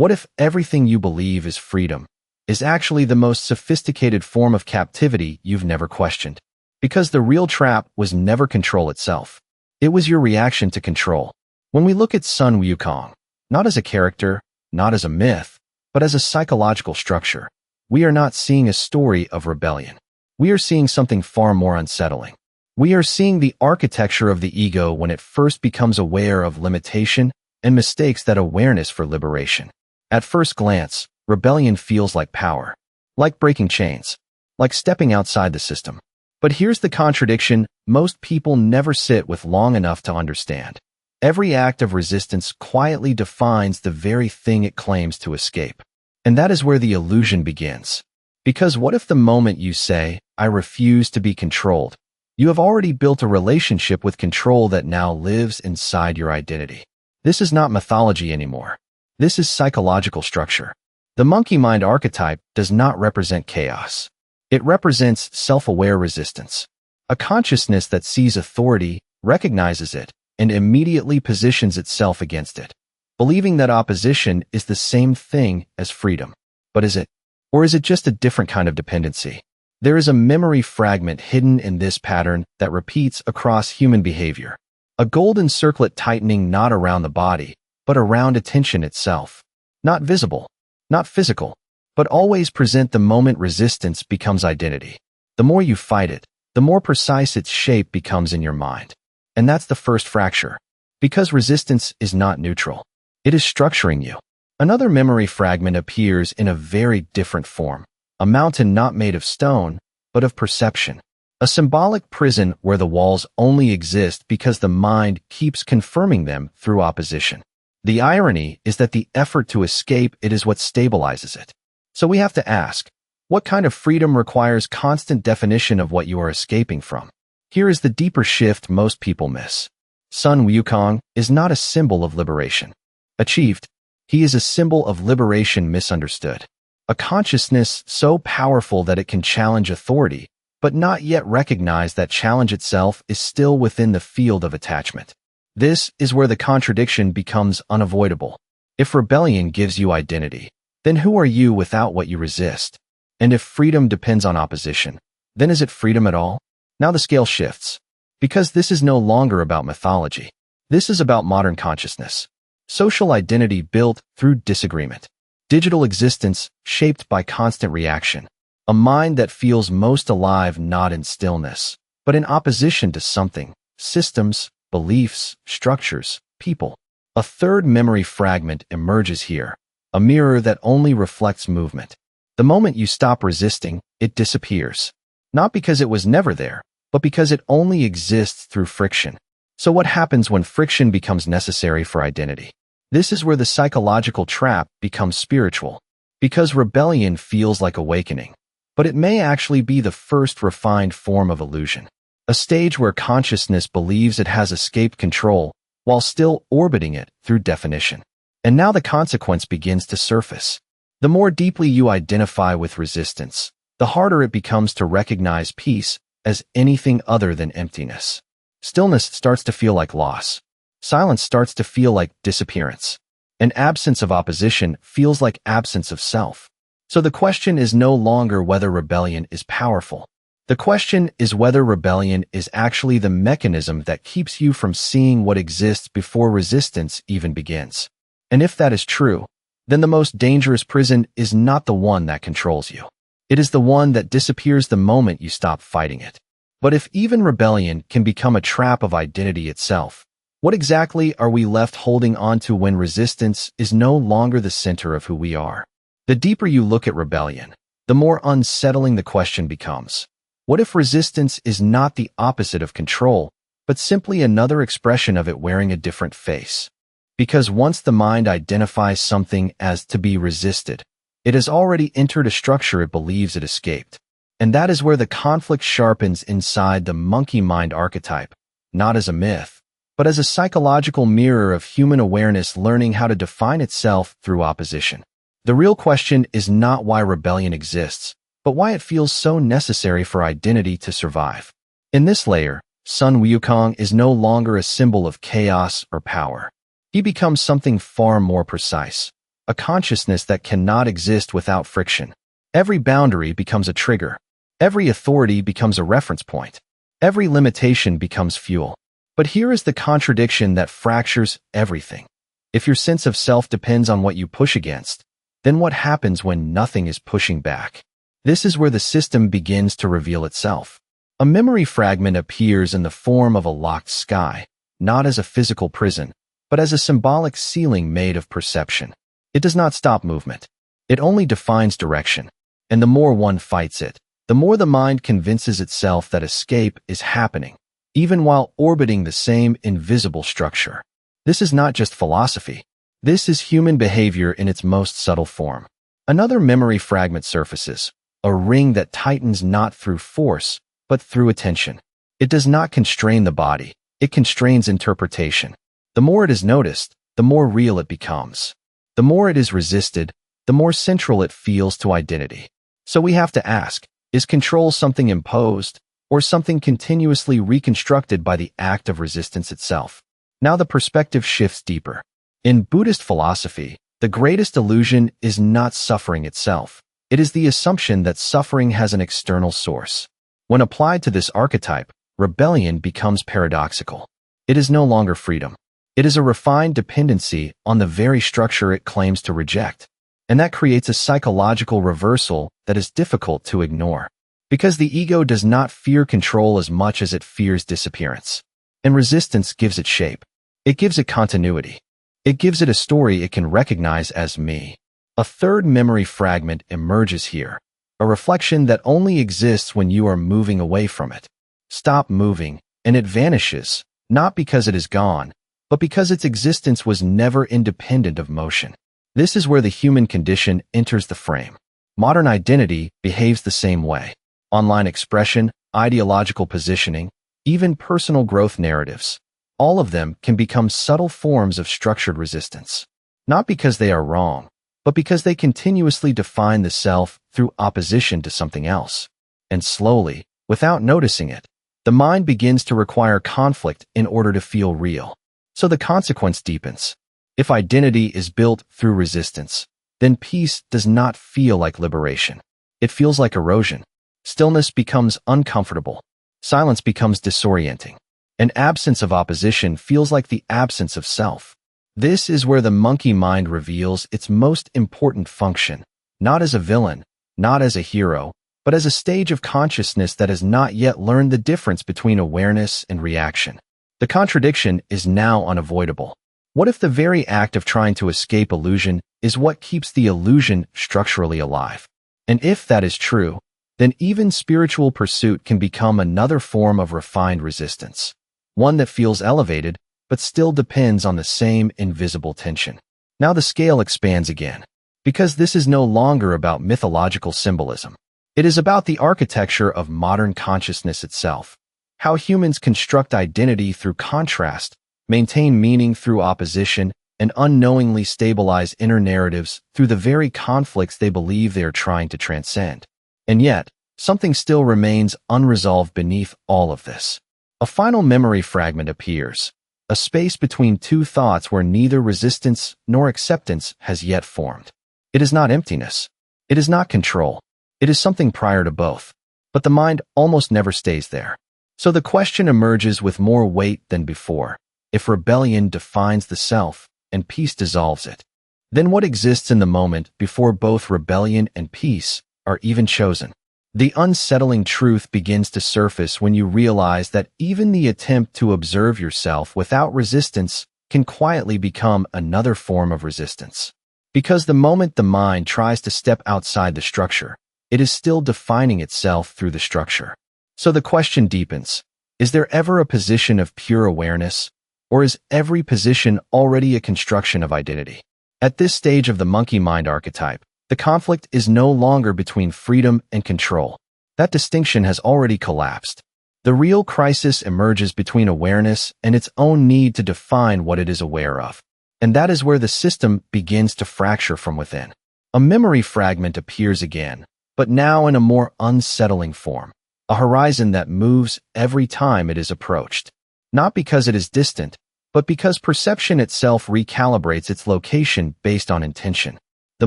What if everything you believe is freedom is actually the most sophisticated form of captivity you've never questioned? Because the real trap was never control itself. It was your reaction to control. When we look at Sun Wukong, not as a character, not as a myth, but as a psychological structure, we are not seeing a story of rebellion. We are seeing something far more unsettling. We are seeing the architecture of the ego when it first becomes aware of limitation and mistakes that awareness for liberation. At first glance, rebellion feels like power, like breaking chains, like stepping outside the system. But here's the contradiction most people never sit with long enough to understand. Every act of resistance quietly defines the very thing it claims to escape. And that is where the illusion begins. Because what if the moment you say, "I refuse to be controlled," you have already built a relationship with control that now lives inside your identity? This is not mythology anymore. This is psychological structure. The monkey mind archetype does not represent chaos. It represents self-aware resistance, a consciousness that sees authority, recognizes it, and immediately positions itself against it, believing that opposition is the same thing as freedom. But is it? Or is it just a different kind of dependency? There is a memory fragment hidden in this pattern that repeats across human behavior. A golden circlet tightening not around the body, but around attention itself. Not visible, not physical, but always present the moment resistance becomes identity. The more you fight it, the more precise its shape becomes in your mind. And that's the first fracture. Because resistance is not neutral. It is structuring you. Another memory fragment appears in a very different form. A mountain not made of stone, but of perception. A symbolic prison where the walls only exist because the mind keeps confirming them through opposition. The irony is that the effort to escape it is what stabilizes it. So we have to ask, what kind of freedom requires constant definition of what you are escaping from? Here is the deeper shift most people miss. Sun Wukong is not a symbol of liberation achieved. He is a symbol of liberation misunderstood. A consciousness so powerful that it can challenge authority, but not yet recognize that challenge itself is still within the field of attachment. This is where the contradiction becomes unavoidable. If rebellion gives you identity, then who are you without what you resist? And if freedom depends on opposition, then is it freedom at all? Now the scale shifts. Because this is no longer about mythology. This is about modern consciousness. Social identity built through disagreement. Digital existence shaped by constant reaction. A mind that feels most alive not in stillness, but in opposition to something. Systems, beliefs, structures, people. A third memory fragment emerges here. A mirror that only reflects movement. The moment you stop resisting, it disappears. Not because it was never there, but because it only exists through friction. So what happens when friction becomes necessary for identity? This is where the psychological trap becomes spiritual. Because rebellion feels like awakening, but it may actually be the first refined form of illusion. A stage where consciousness believes it has escaped control, while still orbiting it through definition. And now the consequence begins to surface. The more deeply you identify with resistance, the harder it becomes to recognize peace as anything other than emptiness. Stillness starts to feel like loss. Silence starts to feel like disappearance. An absence of opposition feels like absence of self. So the question is no longer whether rebellion is powerful. The question is whether rebellion is actually the mechanism that keeps you from seeing what exists before resistance even begins. And if that is true, then the most dangerous prison is not the one that controls you. It is the one that disappears the moment you stop fighting it. But if even rebellion can become a trap of identity itself, what exactly are we left holding onto when resistance is no longer the center of who we are? The deeper you look at rebellion, the more unsettling the question becomes. What if resistance is not the opposite of control, but simply another expression of it wearing a different face? Because once the mind identifies something as to be resisted, it has already entered a structure it believes it escaped. And that is where the conflict sharpens inside the monkey mind archetype, not as a myth, but as a psychological mirror of human awareness learning how to define itself through opposition. The real question is not why rebellion exists, but why it feels so necessary for identity to survive. In this layer, Sun Wukong is no longer a symbol of chaos or power. He becomes something far more precise, a consciousness that cannot exist without friction. Every boundary becomes a trigger. Every authority becomes a reference point. Every limitation becomes fuel. But here is the contradiction that fractures everything. If your sense of self depends on what you push against, then what happens when nothing is pushing back? This is where the system begins to reveal itself. A memory fragment appears in the form of a locked sky, not as a physical prison, but as a symbolic ceiling made of perception. It does not stop movement. It only defines direction. And the more one fights it, the more the mind convinces itself that escape is happening, even while orbiting the same invisible structure. This is not just philosophy. This is human behavior in its most subtle form. Another memory fragment surfaces, a ring that tightens not through force, but through attention. It does not constrain the body. It constrains interpretation. The more it is noticed, the more real it becomes. The more it is resisted, the more central it feels to identity. So we have to ask, is control something imposed, or something continuously reconstructed by the act of resistance itself? Now the perspective shifts deeper. In Buddhist philosophy, the greatest illusion is not suffering itself. It is the assumption that suffering has an external source. When applied to this archetype, rebellion becomes paradoxical. It is no longer freedom. It is a refined dependency on the very structure it claims to reject. And that creates a psychological reversal that is difficult to ignore. Because the ego does not fear control as much as it fears disappearance. And resistance gives it shape. It gives it continuity. It gives it a story it can recognize as me. A third memory fragment emerges here, a reflection that only exists when you are moving away from it. Stop moving, and it vanishes, not because it is gone, but because its existence was never independent of motion. This is where the human condition enters the frame. Modern identity behaves the same way. Online expression, ideological positioning, even personal growth narratives, all of them can become subtle forms of structured resistance. Not because they are wrong, but because they continuously define the self through opposition to something else. And slowly, without noticing it, the mind begins to require conflict in order to feel real. So the consequence deepens. If identity is built through resistance, then peace does not feel like liberation. It feels like erosion. Stillness becomes uncomfortable. Silence becomes disorienting. An absence of opposition feels like the absence of self. This is where the monkey mind reveals its most important function, not as a villain, not as a hero, but as a stage of consciousness that has not yet learned the difference between awareness and reaction. The contradiction is now unavoidable. What if the very act of trying to escape illusion is what keeps the illusion structurally alive? And if that is true, then even spiritual pursuit can become another form of refined resistance, one that feels elevated but still depends on the same invisible tension. Now the scale expands again, because this is no longer about mythological symbolism. It is about the architecture of modern consciousness itself, how humans construct identity through contrast, maintain meaning through opposition, and unknowingly stabilize inner narratives through the very conflicts they believe they are trying to transcend. And yet, something still remains unresolved beneath all of this. A final memory fragment appears, a space between two thoughts where neither resistance nor acceptance has yet formed. It is not emptiness. It is not control. It is something prior to both. But the mind almost never stays there. So the question emerges with more weight than before. If rebellion defines the self and peace dissolves it, then what exists in the moment before both rebellion and peace are even chosen? The unsettling truth begins to surface when you realize that even the attempt to observe yourself without resistance can quietly become another form of resistance. Because the moment the mind tries to step outside the structure, it is still defining itself through the structure. So the question deepens. Is there ever a position of pure awareness? Or is every position already a construction of identity? At this stage of the monkey mind archetype, the conflict is no longer between freedom and control. That distinction has already collapsed. The real crisis emerges between awareness and its own need to define what it is aware of. And that is where the system begins to fracture from within. A memory fragment appears again, but now in a more unsettling form, a horizon that moves every time it is approached. Not because it is distant, but because perception itself recalibrates its location based on intention. The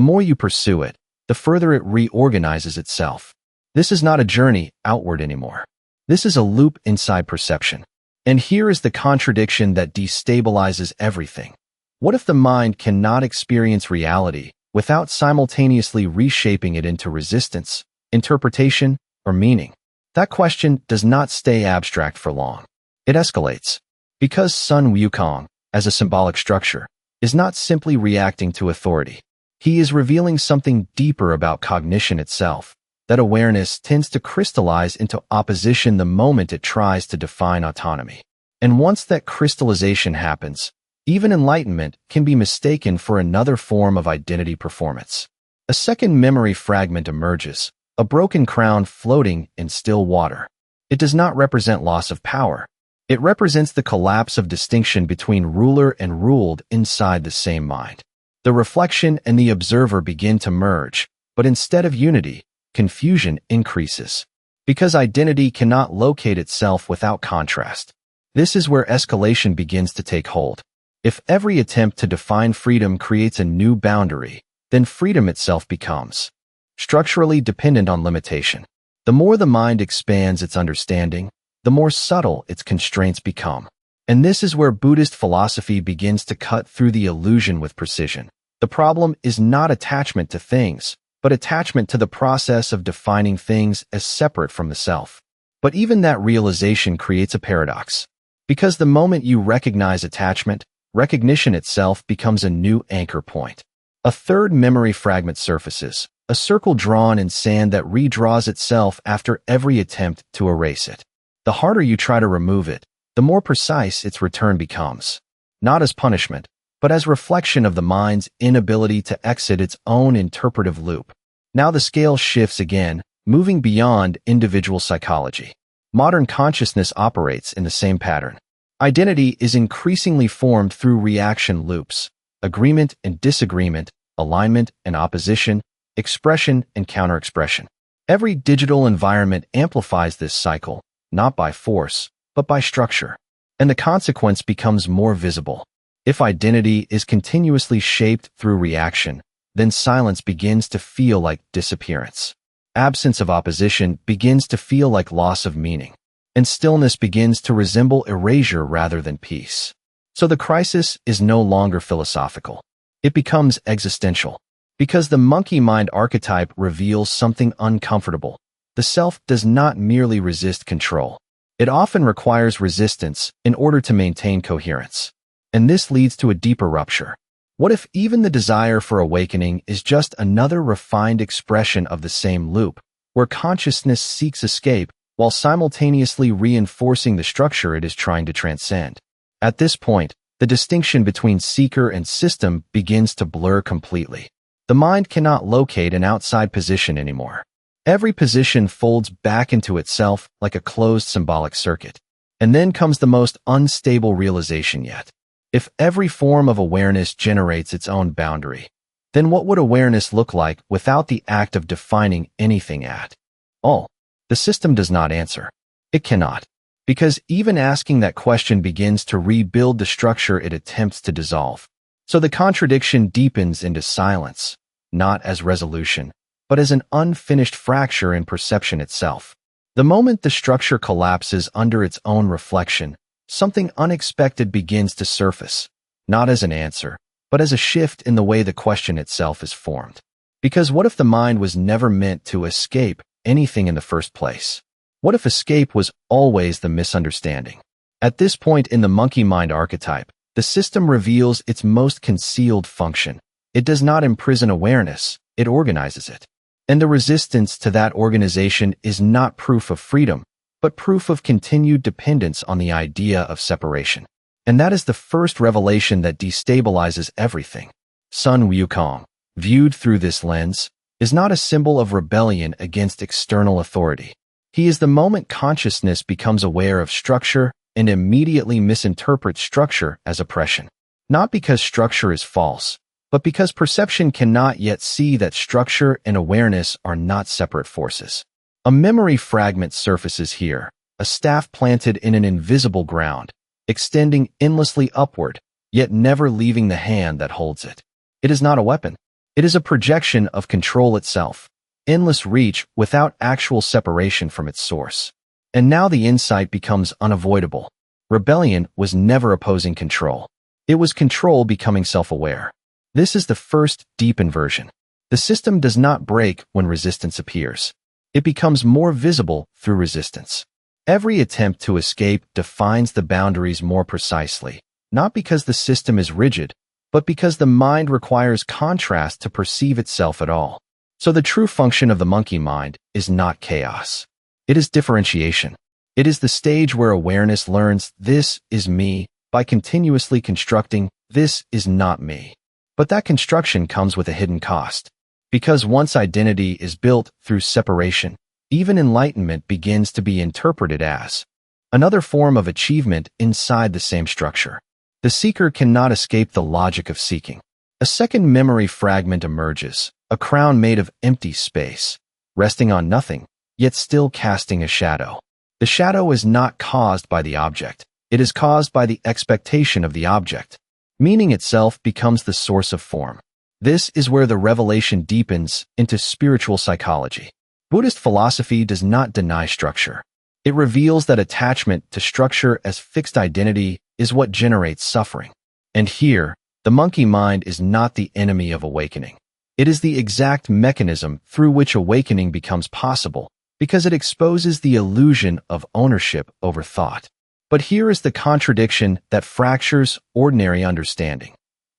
more you pursue it, the further it reorganizes itself. This is not a journey outward anymore. This is a loop inside perception. And here is the contradiction that destabilizes everything. What if the mind cannot experience reality without simultaneously reshaping it into resistance, interpretation, or meaning? That question does not stay abstract for long. It escalates. Because Sun Wukong, as a symbolic structure, is not simply reacting to authority. He is revealing something deeper about cognition itself, that awareness tends to crystallize into opposition the moment it tries to define autonomy. And once that crystallization happens, even enlightenment can be mistaken for another form of identity performance. A second memory fragment emerges, a broken crown floating in still water. It does not represent loss of power. It represents the collapse of distinction between ruler and ruled inside the same mind. The reflection and the observer begin to merge, but instead of unity, confusion increases. Because identity cannot locate itself without contrast. This is where escalation begins to take hold. If every attempt to define freedom creates a new boundary, then freedom itself becomes structurally dependent on limitation. The more the mind expands its understanding, the more subtle its constraints become. And this is where Buddhist philosophy begins to cut through the illusion with precision. The problem is not attachment to things, but attachment to the process of defining things as separate from the self. But even that realization creates a paradox. Because the moment you recognize attachment, recognition itself becomes a new anchor point. A third memory fragment surfaces, a circle drawn in sand that redraws itself after every attempt to erase it. The harder you try to remove it, the more precise its return becomes. Not as punishment, but as reflection of the mind's inability to exit its own interpretive loop. Now the scale shifts again, moving beyond individual psychology. Modern consciousness operates in the same pattern. Identity is increasingly formed through reaction loops, agreement and disagreement, alignment and opposition, expression and counter-expression. Every digital environment amplifies this cycle, not by force, but by structure. And the consequence becomes more visible. If identity is continuously shaped through reaction, then silence begins to feel like disappearance. Absence of opposition begins to feel like loss of meaning. And stillness begins to resemble erasure rather than peace. So the crisis is no longer philosophical. It becomes existential. Because the monkey mind archetype reveals something uncomfortable. The self does not merely resist control. It often requires resistance in order to maintain coherence. And this leads to a deeper rupture. What if even the desire for awakening is just another refined expression of the same loop, where consciousness seeks escape while simultaneously reinforcing the structure it is trying to transcend? At this point, the distinction between seeker and system begins to blur completely. The mind cannot locate an outside position anymore. Every position folds back into itself like a closed symbolic circuit. And then comes the most unstable realization yet. If every form of awareness generates its own boundary, then what would awareness look like without the act of defining anything at all? The system does not answer. It cannot. Because even asking that question begins to rebuild the structure it attempts to dissolve. So the contradiction deepens into silence, not as resolution, but as an unfinished fracture in perception itself. The moment the structure collapses under its own reflection, something unexpected begins to surface, not as an answer, but as a shift in the way the question itself is formed. Because what if the mind was never meant to escape anything in the first place? What if escape was always the misunderstanding? At this point in the monkey mind archetype, the system reveals its most concealed function. It does not imprison awareness, it organizes it. And the resistance to that organization is not proof of freedom, but proof of continued dependence on the idea of separation. And that is the first revelation that destabilizes everything. Sun Wukong, viewed through this lens, is not a symbol of rebellion against external authority. He is the moment consciousness becomes aware of structure and immediately misinterprets structure as oppression. Not because structure is false, but because perception cannot yet see that structure and awareness are not separate forces. A memory fragment surfaces here, a staff planted in an invisible ground, extending endlessly upward, yet never leaving the hand that holds it. It is not a weapon. It is a projection of control itself, endless reach without actual separation from its source. And now the insight becomes unavoidable. Rebellion was never opposing control. It was control becoming self-aware. This is the first deep inversion. The system does not break when resistance appears. It becomes more visible through resistance. Every attempt to escape defines the boundaries more precisely, not because the system is rigid, but because the mind requires contrast to perceive itself at all. So the true function of the monkey mind is not chaos. It is differentiation. It is the stage where awareness learns this is me by continuously constructing this is not me. But that construction comes with a hidden cost. Because once identity is built through separation, even enlightenment begins to be interpreted as another form of achievement inside the same structure. The seeker cannot escape the logic of seeking. A second memory fragment emerges, a crown made of empty space, resting on nothing, yet still casting a shadow. The shadow is not caused by the object. It is caused by the expectation of the object. Meaning itself becomes the source of form. This is where the revelation deepens into spiritual psychology. Buddhist philosophy does not deny structure. It reveals that attachment to structure as fixed identity is what generates suffering. And here, the monkey mind is not the enemy of awakening. It is the exact mechanism through which awakening becomes possible, because it exposes the illusion of ownership over thought. But here is the contradiction that fractures ordinary understanding.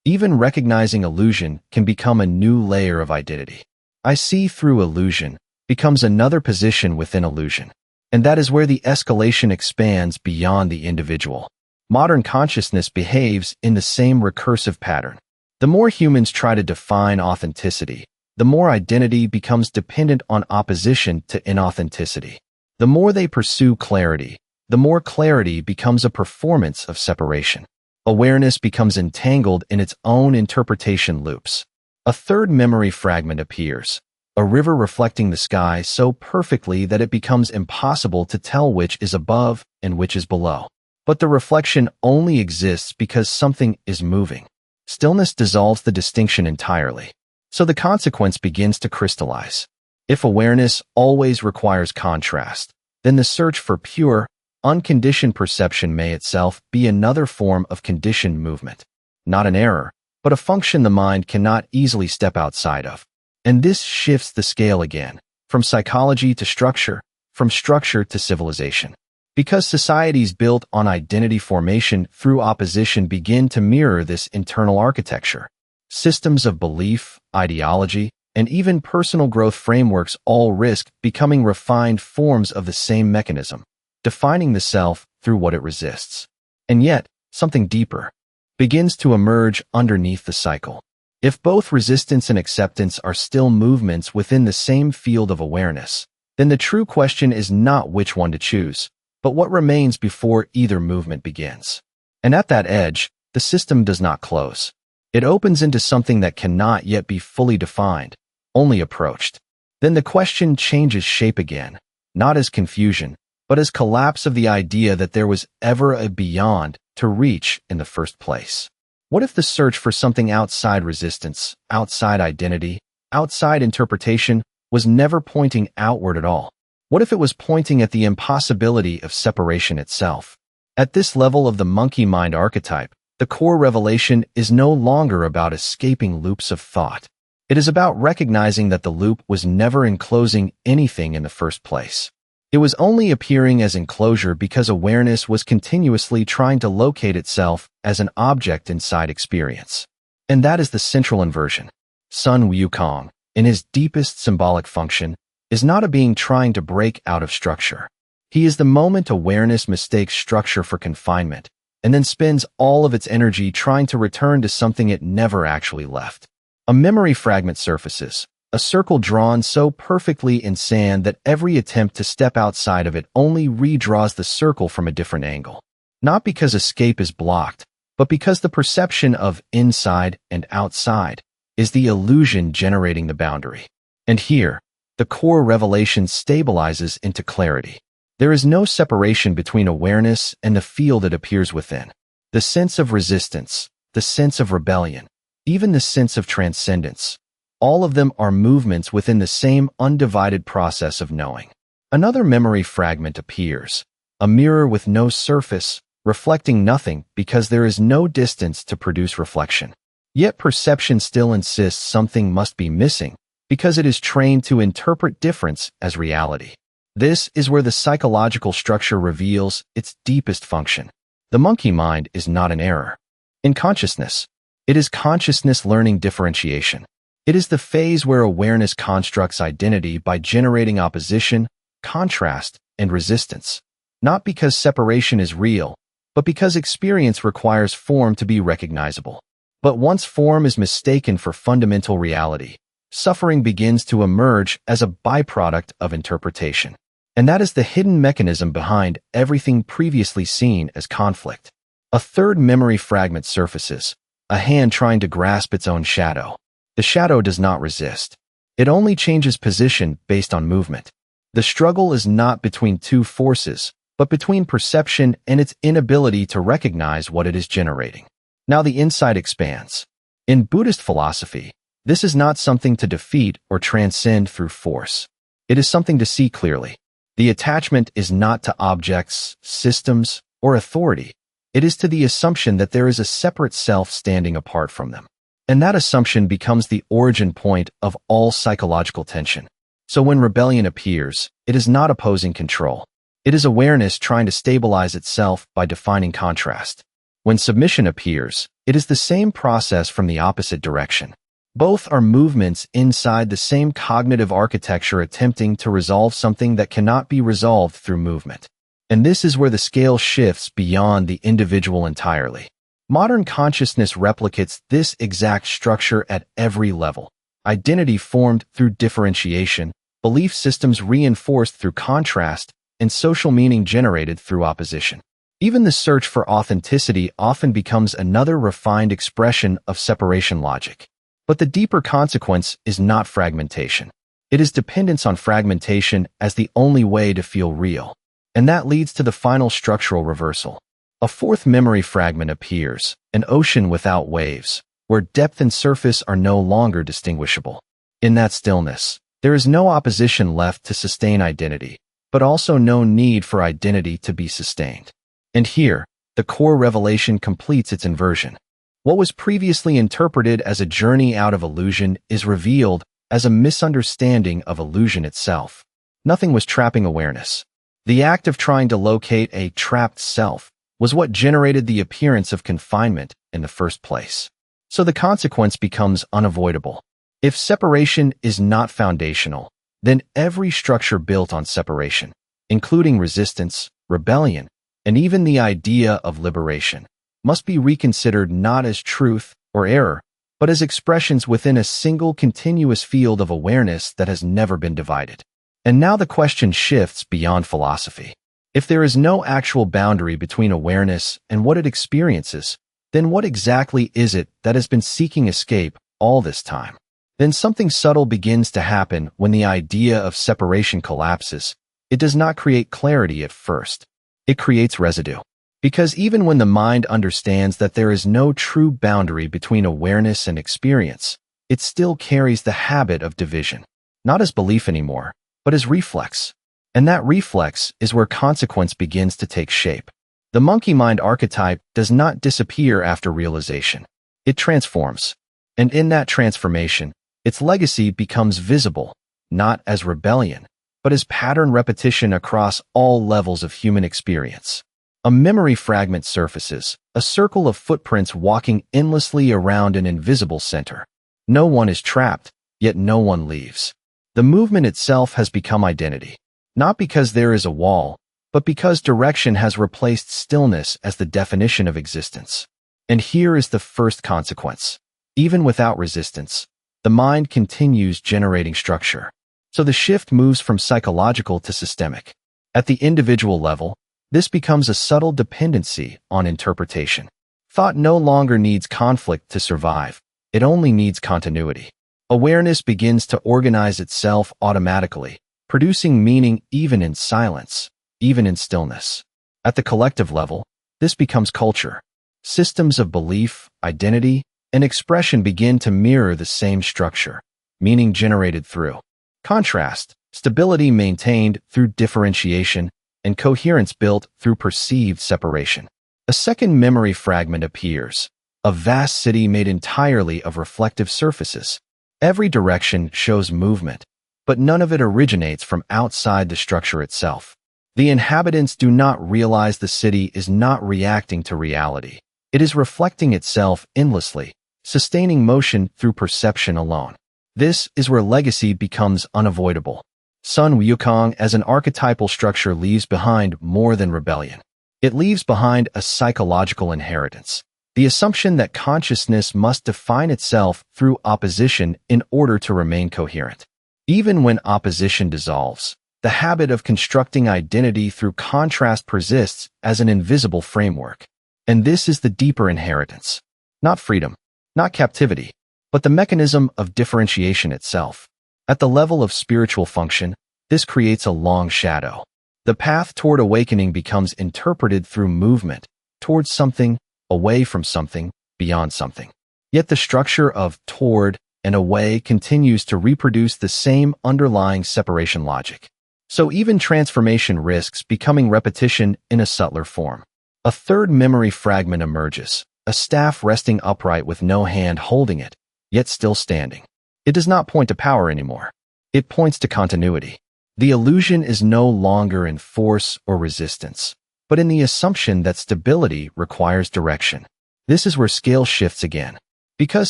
Even recognizing illusion can become a new layer of identity. I see through illusion becomes another position within illusion. And that is where the escalation expands beyond the individual. Modern consciousness behaves in the same recursive pattern. The more humans try to define authenticity, the more identity becomes dependent on opposition to inauthenticity. The more they pursue clarity, the more clarity becomes a performance of separation. Awareness becomes entangled in its own interpretation loops. A third memory fragment appears, a river reflecting the sky so perfectly that it becomes impossible to tell which is above and which is below. But the reflection only exists because something is moving. Stillness dissolves the distinction entirely. So the consequence begins to crystallize. If awareness always requires contrast, then the search for pure, unconditioned perception may itself be another form of conditioned movement. Not an error, but a function the mind cannot easily step outside of. And this shifts the scale again, from psychology to structure, from structure to civilization. Because societies built on identity formation through opposition begin to mirror this internal architecture. Systems of belief, ideology, and even personal growth frameworks all risk becoming refined forms of the same mechanism, defining the self through what it resists. And yet, something deeper begins to emerge underneath the cycle. If both resistance and acceptance are still movements within the same field of awareness, then the true question is not which one to choose, but what remains before either movement begins. And at that edge, the system does not close. It opens into something that cannot yet be fully defined, only approached. Then the question changes shape again, not as confusion, but as collapse of the idea that there was ever a beyond to reach in the first place. What if the search for something outside resistance, outside identity, outside interpretation was never pointing outward at all? What if it was pointing at the impossibility of separation itself? At this level of the monkey mind archetype, the core revelation is no longer about escaping loops of thought. It is about recognizing that the loop was never enclosing anything in the first place. It was only appearing as enclosure because awareness was continuously trying to locate itself as an object inside experience. And that is the central inversion. Sun Wukong, in his deepest symbolic function, is not a being trying to break out of structure. He is the moment awareness mistakes structure for confinement, and then spends all of its energy trying to return to something it never actually left. A memory fragment surfaces, a circle drawn so perfectly in sand that every attempt to step outside of it only redraws the circle from a different angle. Not because escape is blocked, but because the perception of inside and outside is the illusion generating the boundary. And here, the core revelation stabilizes into clarity. There is no separation between awareness and the field it appears within. The sense of resistance, the sense of rebellion, even the sense of transcendence, all of them are movements within the same undivided process of knowing. Another memory fragment appears, a mirror with no surface, reflecting nothing because there is no distance to produce reflection. Yet perception still insists something must be missing because it is trained to interpret difference as reality. This is where the psychological structure reveals its deepest function. The monkey mind is not an error in consciousness. It is consciousness learning differentiation. It is the phase where awareness constructs identity by generating opposition, contrast, and resistance, not because separation is real, but because experience requires form to be recognizable. But once form is mistaken for fundamental reality, suffering begins to emerge as a byproduct of interpretation. And that is the hidden mechanism behind everything previously seen as conflict. A third memory fragment surfaces, a hand trying to grasp its own shadow. The shadow does not resist. It only changes position based on movement. The struggle is not between two forces, but between perception and its inability to recognize what it is generating. Now the insight expands. In Buddhist philosophy, this is not something to defeat or transcend through force. It is something to see clearly. The attachment is not to objects, systems, or authority. It is to the assumption that there is a separate self standing apart from them. And that assumption becomes the origin point of all psychological tension. So when rebellion appears, it is not opposing control. It is awareness trying to stabilize itself by defining contrast. When submission appears, it is the same process from the opposite direction. Both are movements inside the same cognitive architecture attempting to resolve something that cannot be resolved through movement. And this is where the scale shifts beyond the individual entirely. Modern consciousness replicates this exact structure at every level. Identity formed through differentiation, belief systems reinforced through contrast, and social meaning generated through opposition. Even the search for authenticity often becomes another refined expression of separation logic. But the deeper consequence is not fragmentation. It is dependence on fragmentation as the only way to feel real. And that leads to the final structural reversal. A fourth memory fragment appears, an ocean without waves, where depth and surface are no longer distinguishable. In that stillness, there is no opposition left to sustain identity, but also no need for identity to be sustained. And here, the core revelation completes its inversion. What was previously interpreted as a journey out of illusion is revealed as a misunderstanding of illusion itself. Nothing was trapping awareness. The act of trying to locate a trapped self was what generated the appearance of confinement in the first place. So the consequence becomes unavoidable. If separation is not foundational, then every structure built on separation, including resistance, rebellion, and even the idea of liberation, must be reconsidered not as truth or error, but as expressions within a single continuous field of awareness that has never been divided. And now the question shifts beyond philosophy. If there is no actual boundary between awareness and what it experiences, then what exactly is it that has been seeking escape all this time? Then something subtle begins to happen when the idea of separation collapses. It does not create clarity at first. It creates residue. Because even when the mind understands that there is no true boundary between awareness and experience, it still carries the habit of division, not as belief anymore, but as reflex. And that reflex is where consequence begins to take shape. The monkey mind archetype does not disappear after realization. It transforms. And in that transformation, its legacy becomes visible, not as rebellion, but as pattern repetition across all levels of human experience. A memory fragment surfaces, a circle of footprints walking endlessly around an invisible center. No one is trapped, yet no one leaves. The movement itself has become identity, not because there is a wall, but because direction has replaced stillness as the definition of existence. And here is the first consequence. Even without resistance, the mind continues generating structure. So the shift moves from psychological to systemic. At the individual level, this becomes a subtle dependency on interpretation. Thought no longer needs conflict to survive. It only needs continuity. Awareness begins to organize itself automatically, producing meaning even in silence, even in stillness. At the collective level, this becomes culture. Systems of belief, identity, and expression begin to mirror the same structure, meaning generated through contrast, stability maintained through differentiation, and coherence built through perceived separation. A second memory fragment appears, a vast city made entirely of reflective surfaces. Every direction shows movement, but none of it originates from outside the structure itself. The inhabitants do not realize the city is not reacting to reality. It is reflecting itself endlessly, sustaining motion through perception alone. This is where legacy becomes unavoidable. Sun Wukong as an archetypal structure leaves behind more than rebellion. It leaves behind a psychological inheritance, the assumption that consciousness must define itself through opposition in order to remain coherent. Even when opposition dissolves, the habit of constructing identity through contrast persists as an invisible framework. And this is the deeper inheritance. Not freedom, not captivity, but the mechanism of differentiation itself. At the level of spiritual function, this creates a long shadow. The path toward awakening becomes interpreted through movement, towards something, away from something, beyond something. Yet the structure of toward and away continues to reproduce the same underlying separation logic. So even transformation risks becoming repetition in a subtler form. A third memory fragment emerges, a staff resting upright with no hand holding it, yet still standing. It does not point to power anymore. It points to continuity. The illusion is no longer in force or resistance, but in the assumption that stability requires direction. This is where scale shifts again. Because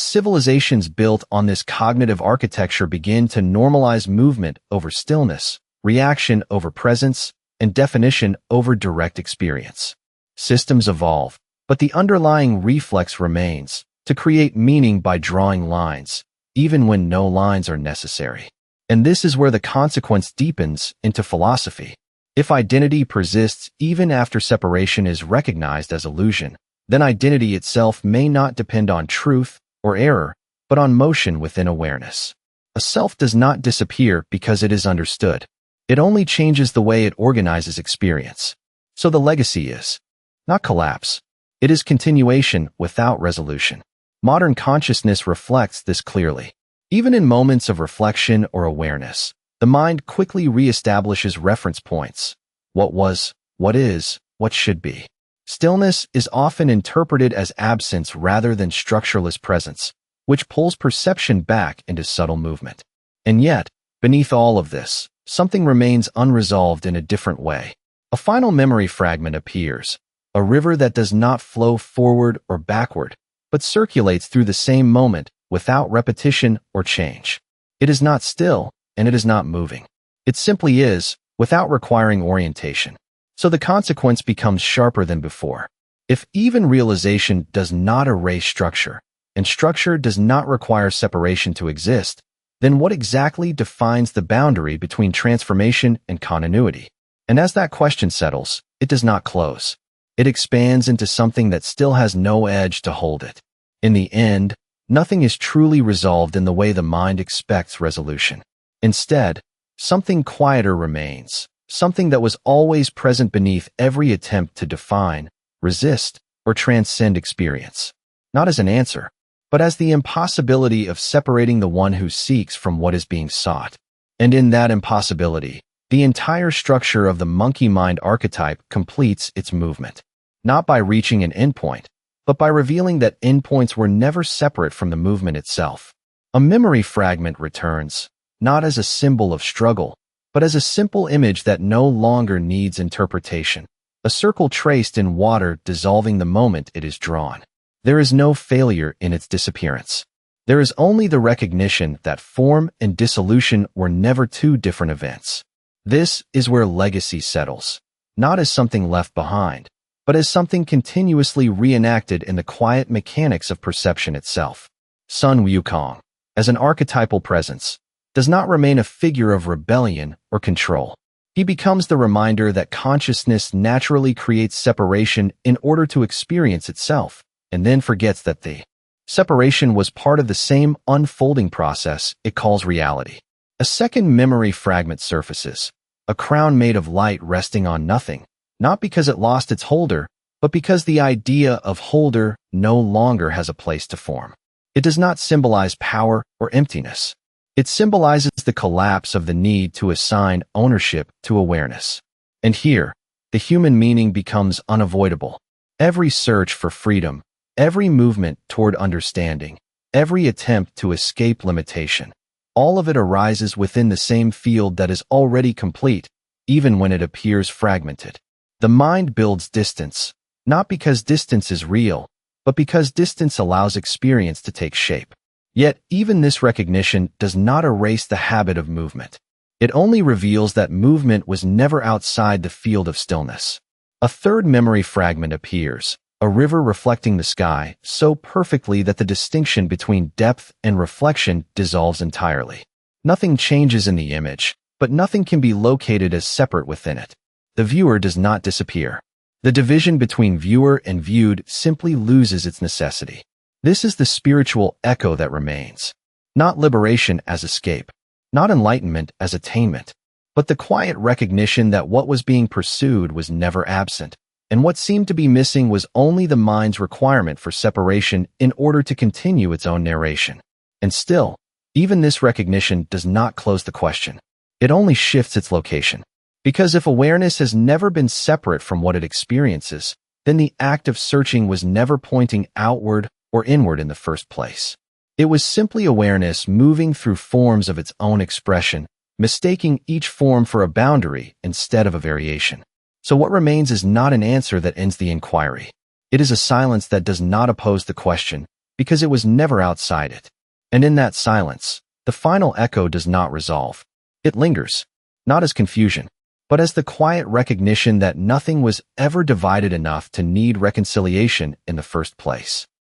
civilizations built on this cognitive architecture begin to normalize movement over stillness, reaction over presence, and definition over direct experience. Systems evolve, but the underlying reflex remains, to create meaning by drawing lines, even when no lines are necessary. And this is where the consequence deepens into philosophy. If identity persists even after separation is recognized as illusion, then identity itself may not depend on truth or error, but on motion within awareness. A self does not disappear because it is understood. It only changes the way it organizes experience. So the legacy is not collapse. It is continuation without resolution. Modern consciousness reflects this clearly. Even in moments of reflection or awareness, the mind quickly reestablishes reference points. What was, what is, what should be. Stillness is often interpreted as absence rather than structureless presence, which pulls perception back into subtle movement. And yet, beneath all of this, something remains unresolved in a different way. A final memory fragment appears, a river that does not flow forward or backward, but circulates through the same moment without repetition or change. It is not still, and it is not moving. It simply is, without requiring orientation. So the consequence becomes sharper than before. If even realization does not erase structure, and structure does not require separation to exist, then what exactly defines the boundary between transformation and continuity? And as that question settles, it does not close. It expands into something that still has no edge to hold it. In the end, nothing is truly resolved in the way the mind expects resolution. Instead, something quieter remains, something that was always present beneath every attempt to define, resist, or transcend experience. Not as an answer, but as the impossibility of separating the one who seeks from what is being sought. And in that impossibility, the entire structure of the monkey mind archetype completes its movement. Not by reaching an endpoint, but by revealing that endpoints were never separate from the movement itself. A memory fragment returns, not as a symbol of struggle, but as a simple image that no longer needs interpretation. A circle traced in water dissolving the moment it is drawn. There is no failure in its disappearance. There is only the recognition that form and dissolution were never two different events. This is where legacy settles, not as something left behind, but as something continuously reenacted in the quiet mechanics of perception itself. Sun Wukong, as an archetypal presence, does not remain a figure of rebellion or control. He becomes the reminder that consciousness naturally creates separation in order to experience itself, and then forgets that the separation was part of the same unfolding process it calls reality. A second memory fragment surfaces, a crown made of light resting on nothing, not because it lost its holder, but because the idea of holder no longer has a place to form. It does not symbolize power or emptiness. It symbolizes the collapse of the need to assign ownership to awareness. And here, the human meaning becomes unavoidable. Every search for freedom, every movement toward understanding, every attempt to escape limitation, all of it arises within the same field that is already complete, even when it appears fragmented. The mind builds distance, not because distance is real, but because distance allows experience to take shape. Yet, even this recognition does not erase the habit of movement. It only reveals that movement was never outside the field of stillness. A third memory fragment appears, a river reflecting the sky so perfectly that the distinction between depth and reflection dissolves entirely. Nothing changes in the image, but nothing can be located as separate within it. The viewer does not disappear. The division between viewer and viewed simply loses its necessity. This is the spiritual echo that remains. Not liberation as escape, not enlightenment as attainment, but the quiet recognition that what was being pursued was never absent, and what seemed to be missing was only the mind's requirement for separation in order to continue its own narration. And still, even this recognition does not close the question. It only shifts its location. Because if awareness has never been separate from what it experiences, then the act of searching was never pointing outward or inward in the first place. It was simply awareness moving through forms of its own expression, mistaking each form for a boundary instead of a variation. So what remains is not an answer that ends the inquiry. It is a silence that does not oppose the question, because it was never outside it. And in that silence, the final echo does not resolve. It lingers, not as confusion, but as the quiet recognition that nothing was ever divided enough to need reconciliation in the first place.